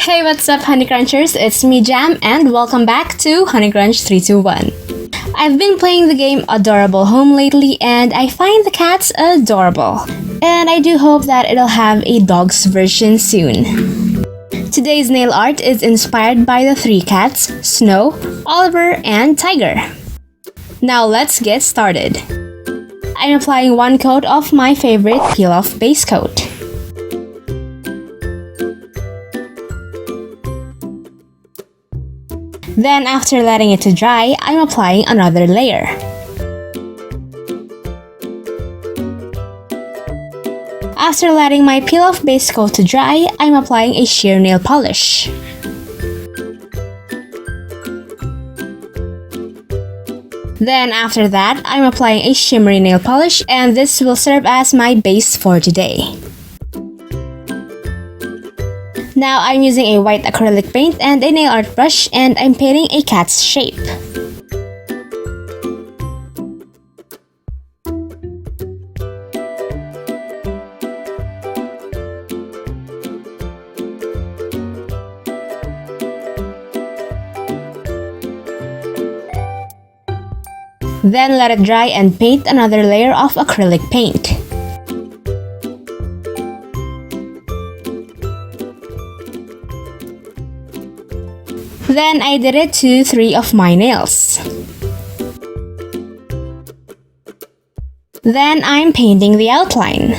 Hey, what's up, honeycrunchers? It's me, Jham, and welcome back to honeycrunch321. I've been playing the game AdorableHome lately, and I find the cats adorable. And I do hope that it'll have a dog's version soon. Today's nail art is inspired by the three cats, Snow, Oliver, and Tiger. Now let's get started. I'm applying one coat of my favorite peel-off base coat. Then after letting it to dry, I'm applying another layer. After letting my peel-off base coat to dry, I'm applying a sheer nail polish. Then after that, I'm applying a shimmery nail polish, and this will serve as my base for today. Now I'm using a white acrylic paint and a nail art brush, and I'm painting a cat's shape. Then let it dry and paint another layer of acrylic paint. Then I did it to 3 of my nails. Then I'm painting the outline.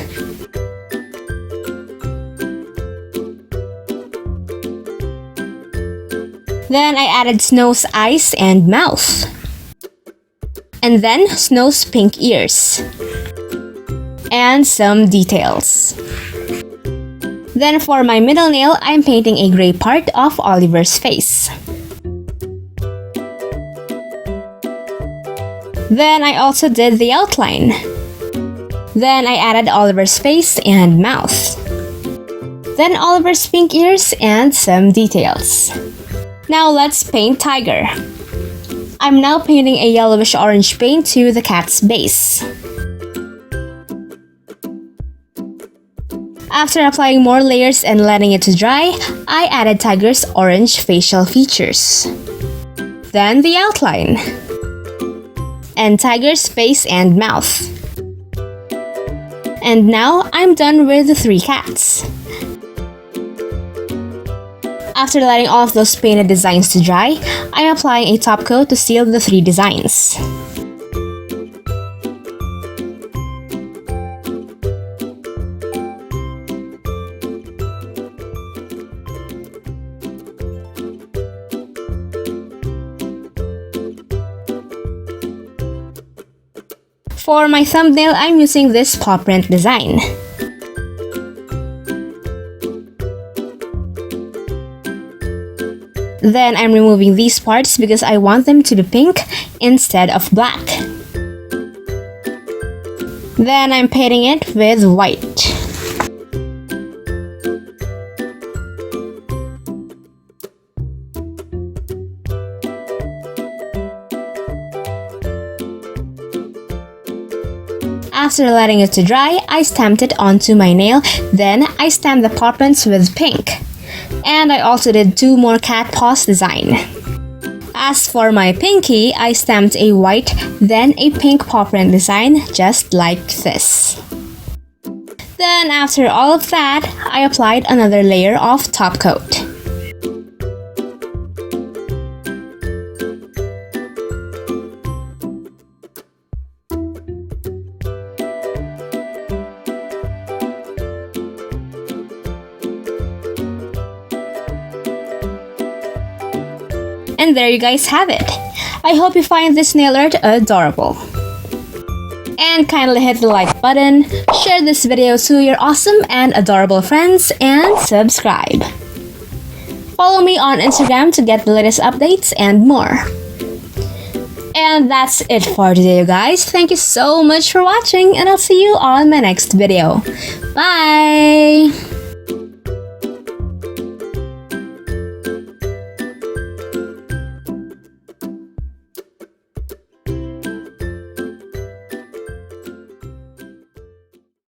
Then I added Snow's eyes and mouth. And then Snow's pink ears. And some details. Then for my middle nail, I'm painting a gray part of Oliver's face. Then I also did the outline. Then I added Oliver's face and mouth. Then Oliver's pink ears and some details. Now let's paint Tiger. I'm now painting a yellowish orange paint to the cat's base. After applying more layers and letting it to dry, I added Tiger's orange facial features. Then the outline. And Tiger's face and mouth. And now I'm done with the 3 cats. After letting all of those painted designs to dry, I'm applying a top coat to seal the 3 designs. For my thumbnail, I'm using this paw print design. Then I'm removing these parts because I want them to be pink instead of black. Then I'm painting it with white. After letting it to dry, I stamped it onto my nail. Then I stamped the paw prints with pink. And I also did 2 more cat paws design. As for my pinky, I stamped a white, then a pink paw print design just like this. Then after all of that, I applied another layer of top coat. And there you guys have it. I hope you find this nail art adorable. And kindly hit the like button, share this video to your awesome and adorable friends, and subscribe. Follow me on Instagram to get the latest updates and more. And that's it for today, you guys. Thank you so much for watching, and I'll see you on my next video. Bye!